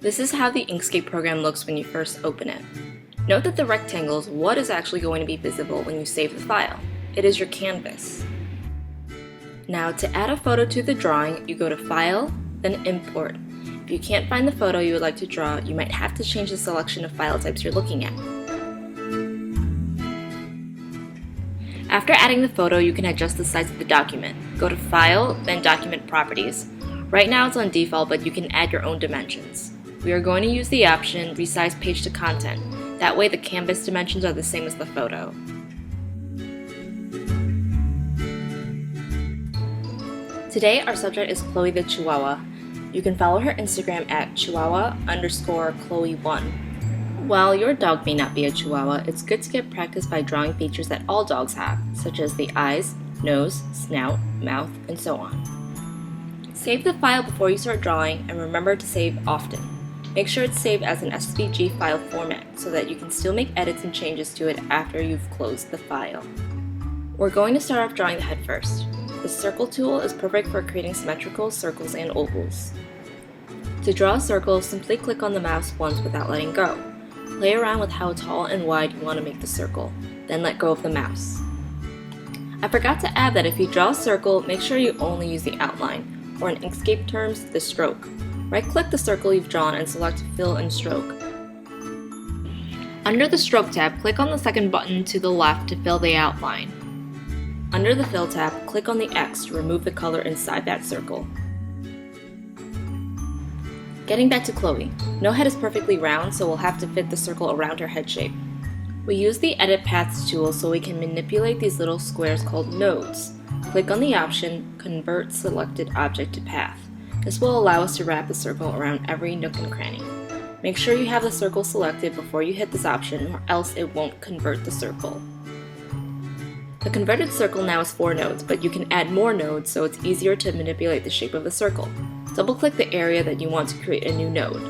This is how the Inkscape program looks when you first open it. Note that the rectangle is what is actually going to be visible when you save the file. It is your canvas. Now to add a photo to the drawing, you go to File, then Import. If you can't find the photo you would like to draw, you might have to change the selection of file types you're looking at. After adding the photo, you can adjust the size of the document. Go to File, then Document Properties. Right now it's on default, but you can add your own dimensions. We are going to use the option Resize Page to Content. That way the canvas dimensions are the same as the photo. Today our subject is Chloe the Chihuahua. You can follow her Instagram at Chihuahua_Chloe1. While your dog may not be a Chihuahua, it's good to get practice by drawing features that all dogs have, such as the eyes, nose, snout, mouth, and so on. Save the file before you start drawing, and remember to save often. Make sure it's saved as an SVG file format so that you can still make edits and changes to it after you've closed the file. We're going to start off drawing the head first. The circle tool is perfect for creating symmetrical circles and ovals. To draw a circle, simply click on the mouse once without letting go. Play around with how tall and wide you want to make the circle, then let go of the mouse. I forgot to add that if you draw a circle, make sure you only use the outline, or in Inkscape terms, the stroke. Right-click the circle you've drawn and select Fill and Stroke. Under the Stroke tab, click on the second button to the left to fill the outline. Under the Fill tab, click on the X to remove the color inside that circle. Getting back to Chloe. No head is perfectly round, so we'll have to fit the circle around her head shape. We use the Edit Paths tool so we can manipulate these little squares called nodes. Click on the option Convert Selected Object to Path. This will allow us to wrap the circle around every nook and cranny. Make sure you have the circle selected before you hit this option, or else it won't convert the circle. The converted circle now has 4 nodes, but you can add more nodes so it's easier to manipulate the shape of the circle. Double-click the area that you want to create a new node.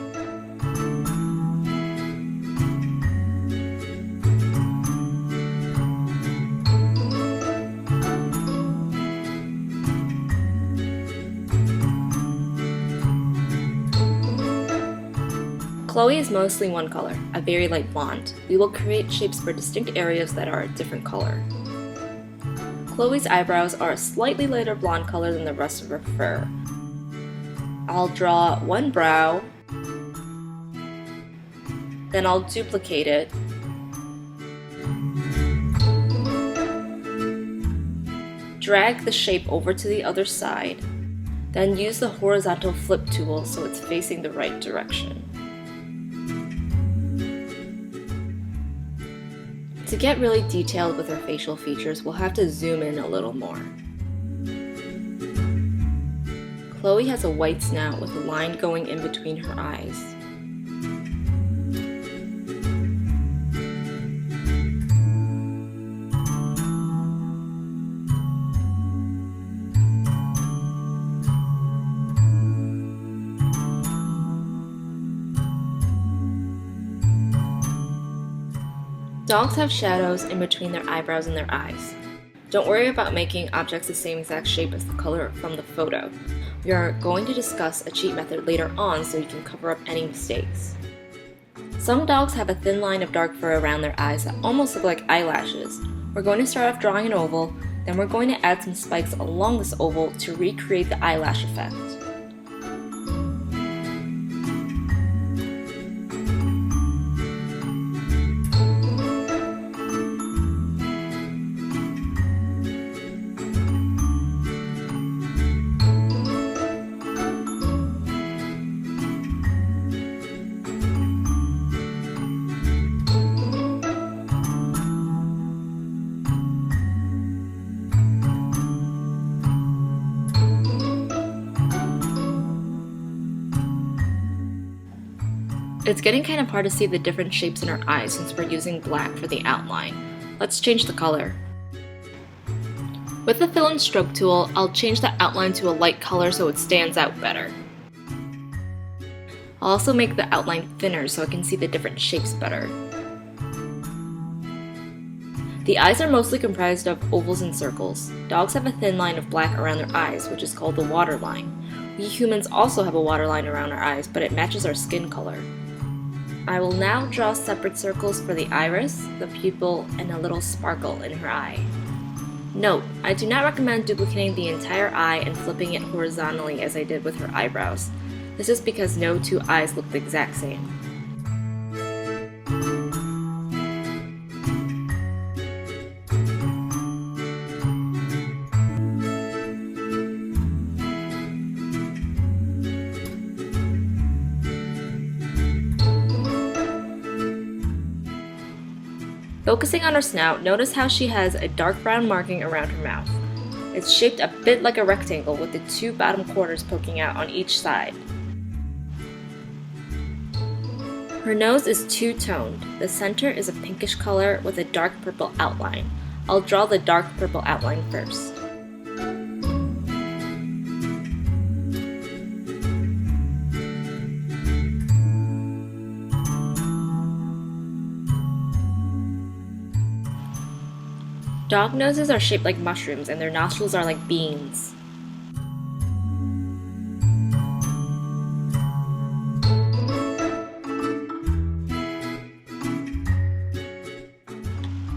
Chloe is mostly one color, a very light blonde. We will create shapes for distinct areas that are a different color. Chloe's eyebrows are a slightly lighter blonde color than the rest of her fur. I'll draw one brow, then I'll duplicate it, drag the shape over to the other side, then use the horizontal flip tool so it's facing the right direction. To get really detailed with her facial features, we'll have to zoom in a little more. Chloe has a white snout with a line going in between her eyes. Dogs have shadows in between their eyebrows and their eyes. Don't worry about making objects the same exact shape as the color from the photo. We are going to discuss a cheat method later on so you can cover up any mistakes. Some dogs have a thin line of dark fur around their eyes that almost look like eyelashes. We're going to start off drawing an oval, then we're going to add some spikes along this oval to recreate the eyelash effect. It's getting kind of hard to see the different shapes in her eyes since we're using black for the outline. Let's change the color. With the Fill and Stroke tool, I'll change the outline to a light color so it stands out better. I'll also make the outline thinner so I can see the different shapes better. The eyes are mostly comprised of ovals and circles. Dogs have a thin line of black around their eyes, which is called the waterline. We humans also have a waterline around our eyes, but it matches our skin color. I will now draw separate circles for the iris, the pupil, and a little sparkle in her eye. Note, I do not recommend duplicating the entire eye and flipping it horizontally as I did with her eyebrows. This is because no two eyes look the exact same. Focusing on her snout, notice how she has a dark brown marking around her mouth. It's shaped a bit like a rectangle with the two bottom corners poking out on each side. Her nose is two-toned. The center is a pinkish color with a dark purple outline. I'll draw the dark purple outline first. Dog noses are shaped like mushrooms and their nostrils are like beans.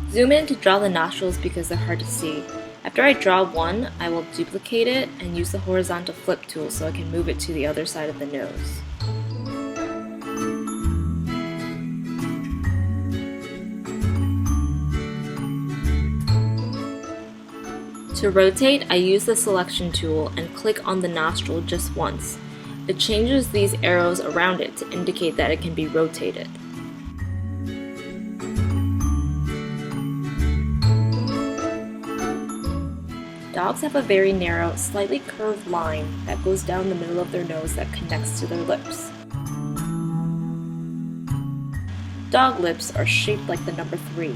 Zoom in to draw the nostrils because they're hard to see. After I draw one, I will duplicate it and use the horizontal flip tool so I can move it to the other side of the nose. To rotate, I use the selection tool and click on the nostril just once. It changes these arrows around it to indicate that it can be rotated. Dogs have a very narrow, slightly curved line that goes down the middle of their nose that connects to their lips. Dog lips are shaped like the number 3.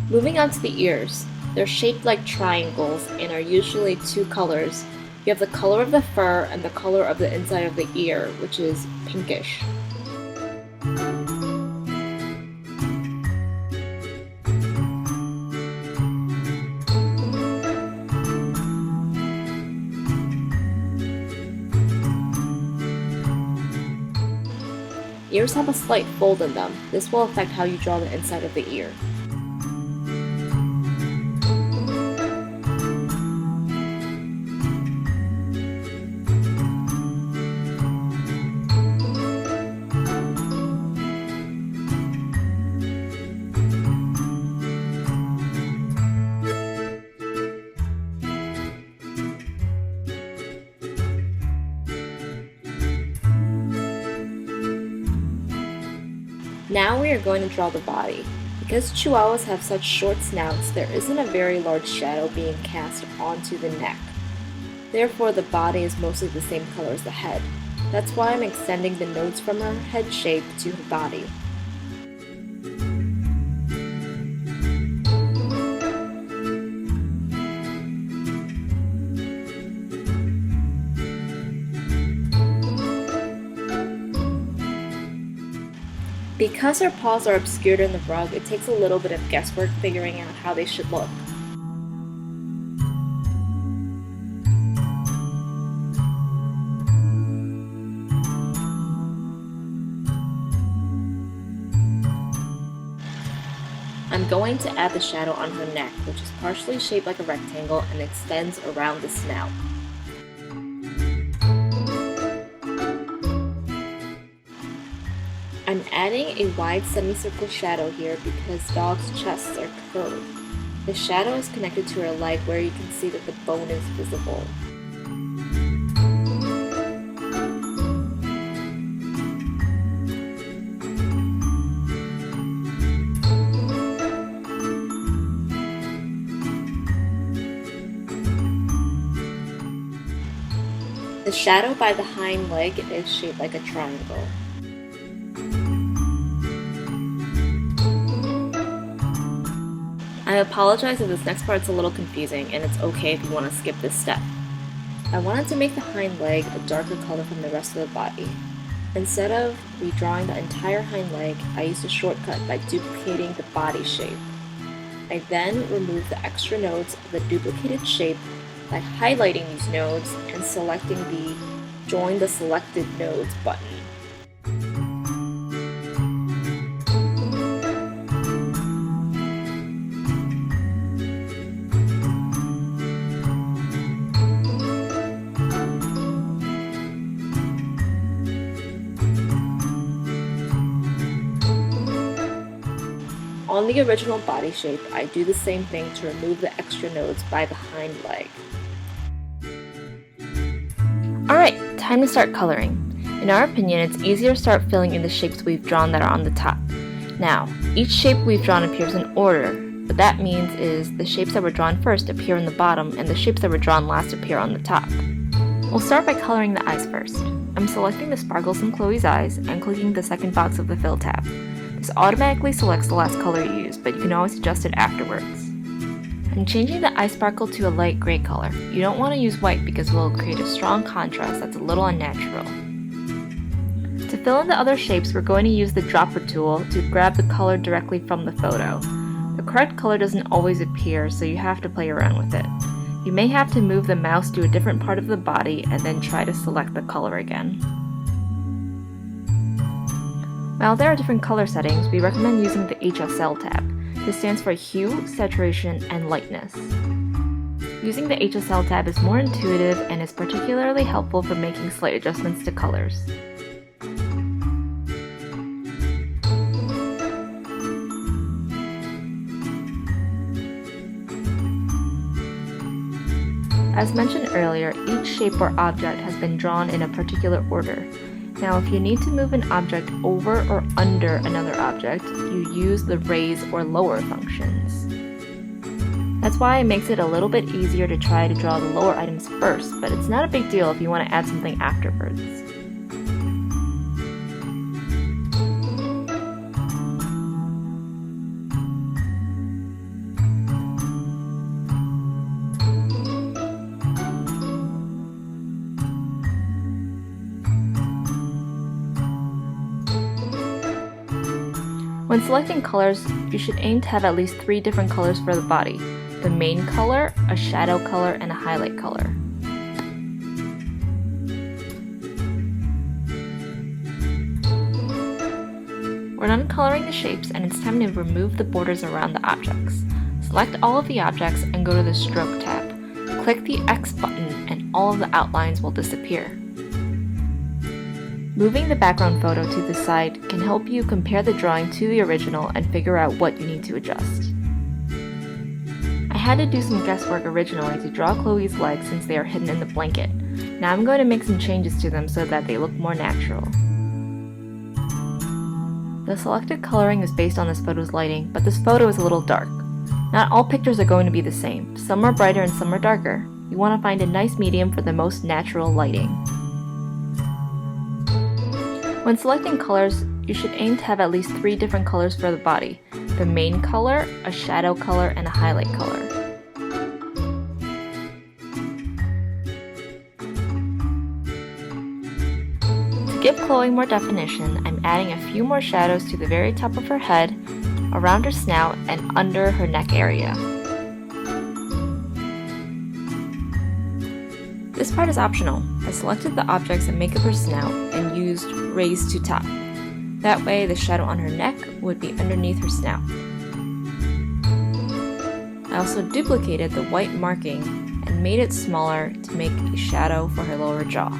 Moving on to the ears, they're shaped like triangles and are usually two colors. You have the color of the fur and the color of the inside of the ear, which is pinkish. Ears have a slight fold in them. This will affect how you draw the inside of the ear. Now we are going to draw the body. Because Chihuahuas have such short snouts, there isn't a very large shadow being cast onto the neck. Therefore, the body is mostly the same color as the head. That's why I'm extending the nose from her head shape to her body. Because her paws are obscured in the rug, it takes a little bit of guesswork figuring out how they should look. I'm going to add the shadow on her neck, which is partially shaped like a rectangle and extends around the snout. I'm adding a wide semicircle shadow here because dogs' chests are curved. The shadow is connected to her leg where you can see that the bone is visible. The shadow by the hind leg is shaped like a triangle. I apologize if this next part's a little confusing, and it's okay if you want to skip this step. I wanted to make the hind leg a darker color from the rest of the body. Instead of redrawing the entire hind leg, I used a shortcut by duplicating the body shape. I then removed the extra nodes of the duplicated shape by highlighting these nodes and selecting the Join the Selected Nodes button. On the original body shape, I do the same thing to remove the extra nodes by the hind leg. Alright, time to start coloring. In our opinion, it's easier to start filling in the shapes we've drawn that are on the top. Now, each shape we've drawn appears in order. What that means is the shapes that were drawn first appear in the bottom, and the shapes that were drawn last appear on the top. We'll start by coloring the eyes first. I'm selecting the sparkles in Chloe's eyes and clicking the second box of the Fill tab. This automatically selects the last color you use, but you can always adjust it afterwards. I'm changing the eye sparkle to a light gray color. You don't want to use white because it will create a strong contrast that's a little unnatural. To fill in the other shapes, we're going to use the dropper tool to grab the color directly from the photo. The correct color doesn't always appear, so you have to play around with it. You may have to move the mouse to a different part of the body and then try to select the color again. While there are different color settings, we recommend using the HSL tab. This stands for Hue, Saturation, and Lightness. Using the HSL tab is more intuitive and is particularly helpful for making slight adjustments to colors. As mentioned earlier, each shape or object has been drawn in a particular order. Now, if you need to move an object over or under another object, you use the raise or lower functions. That's why it makes it a little bit easier to try to draw the lower items first, but it's not a big deal if you want to add something afterwards. When selecting colors, you should aim to have at least 3 different colors for the body: the main color, a shadow color, and a highlight color. We're done coloring the shapes, and it's time to remove the borders around the objects. Select all of the objects and go to the Stroke tab. Click the X button and all of the outlines will disappear. Moving the background photo to the side can help you compare the drawing to the original and figure out what you need to adjust. I had to do some guesswork originally to draw Chloe's legs since they are hidden in the blanket. Now I'm going to make some changes to them so that they look more natural. The selected coloring is based on this photo's lighting, but this photo is a little dark. Not all pictures are going to be the same. Some are brighter and some are darker. You want to find a nice medium for the most natural lighting. When selecting colors, you should aim to have at least 3 different colors for the body: the main color, a shadow color, and a highlight color. To give Chloe more definition, I'm adding a few more shadows to the very top of her head, around her snout, and under her neck area. This part is optional. I selected the objects that make up her snout and used Raise to Top. That way, the shadow on her neck would be underneath her snout. I also duplicated the white marking and made it smaller to make a shadow for her lower jaw.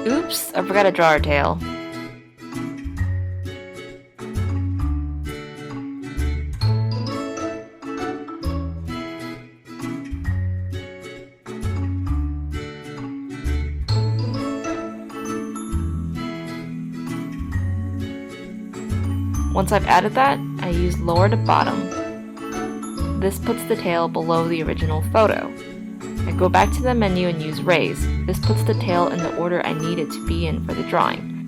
Oops, I forgot to draw our tail. Once I've added that, I use lower to bottom. This puts the tail below the original photo. I go back to the menu and use raise. This puts the tail in the order I need it to be in for the drawing.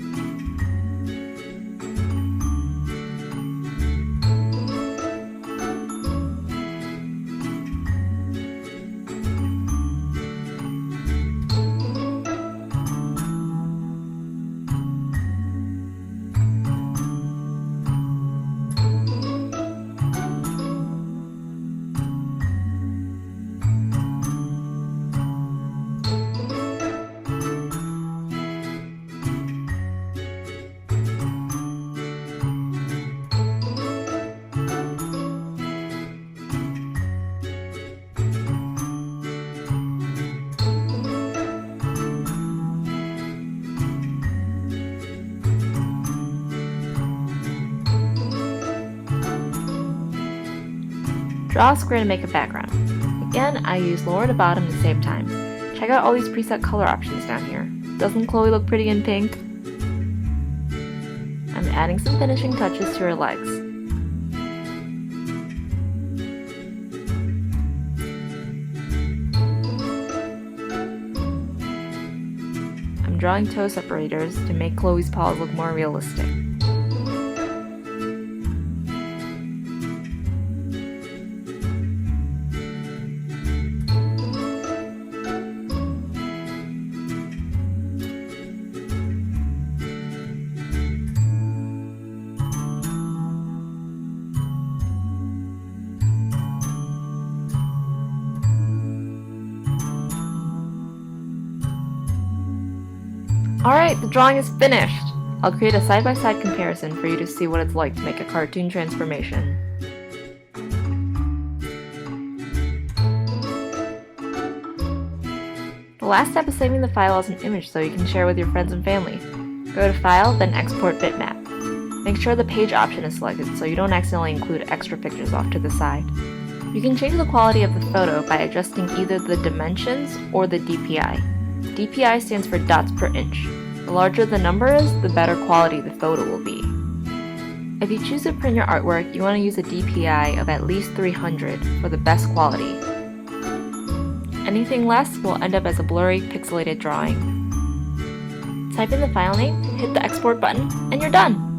Draw a square to make a background. Again, I use lower to bottom to save time. Check out all these preset color options down here. Doesn't Chloe look pretty in pink? I'm adding some finishing touches to her legs. I'm drawing toe separators to make Chloe's paws look more realistic. Alright, the drawing is finished! I'll create a side-by-side comparison for you to see what it's like to make a cartoon transformation. The last step is saving the file as an image so you can share with your friends and family. Go to File, then Export Bitmap. Make sure the page option is selected so you don't accidentally include extra pictures off to the side. You can change the quality of the photo by adjusting either the dimensions or the DPI. DPI stands for dots per inch. The larger the number is, the better quality the photo will be. If you choose to print your artwork, you want to use a DPI of at least 300 for the best quality. Anything less will end up as a blurry, pixelated drawing. Type in the file name, hit the export button, and you're done!